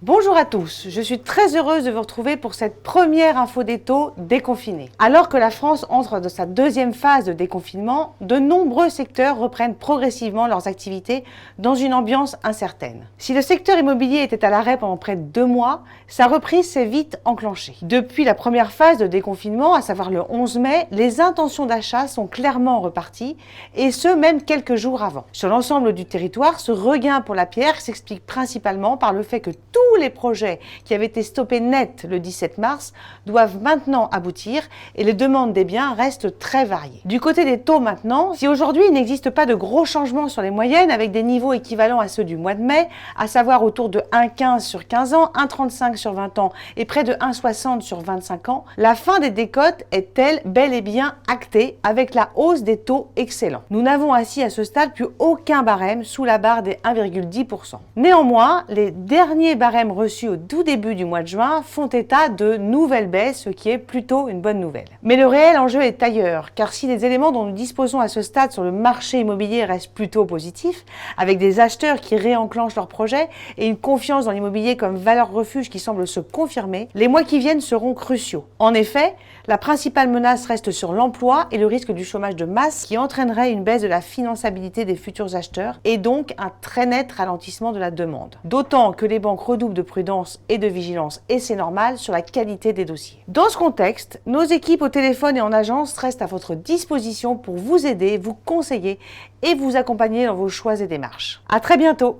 Bonjour à tous, je suis très heureuse de vous retrouver pour cette première info des taux déconfinés. Alors que la France entre dans sa deuxième phase de déconfinement, de nombreux secteurs reprennent progressivement leurs activités dans une ambiance incertaine. Si le secteur immobilier était à l'arrêt pendant près de 2 mois, sa reprise s'est vite enclenchée. Depuis la première phase de déconfinement, à savoir le 11 mai, les intentions d'achat sont clairement reparties, et ce même quelques jours avant. Sur l'ensemble du territoire, ce regain pour la pierre s'explique principalement par le fait que tous les projets qui avaient été stoppés net le 17 mars doivent maintenant aboutir et les demandes des biens restent très variées. Du côté des taux maintenant, si aujourd'hui il n'existe pas de gros changements sur les moyennes avec des niveaux équivalents à ceux du mois de mai, à savoir autour de 1,15 sur 15 ans, 1,35 sur 20 ans et près de 1,60 sur 25 ans, la fin des décotes est-elle bel et bien actée avec la hausse des taux excellents. Nous n'avons ainsi à ce stade plus aucun barème sous la barre des 1,10%. Néanmoins, les derniers barèmes reçus au tout début du mois de juin font état de nouvelles baisses, ce qui est plutôt une bonne nouvelle. Mais le réel enjeu est ailleurs, car si les éléments dont nous disposons à ce stade sur le marché immobilier restent plutôt positifs, avec des acheteurs qui réenclenchent leurs projets et une confiance dans l'immobilier comme valeur refuge qui semble se confirmer, les mois qui viennent seront cruciaux. En effet, la principale menace reste sur l'emploi et le risque du chômage de masse qui entraînerait une baisse de la finançabilité des futurs acheteurs et donc un très net ralentissement de la demande. D'autant que les banques redoublent de prudence et de vigilance, et c'est normal, sur la qualité des dossiers. Dans ce contexte, nos équipes au téléphone et en agence restent à votre disposition pour vous aider, vous conseiller et vous accompagner dans vos choix et démarches. À très bientôt!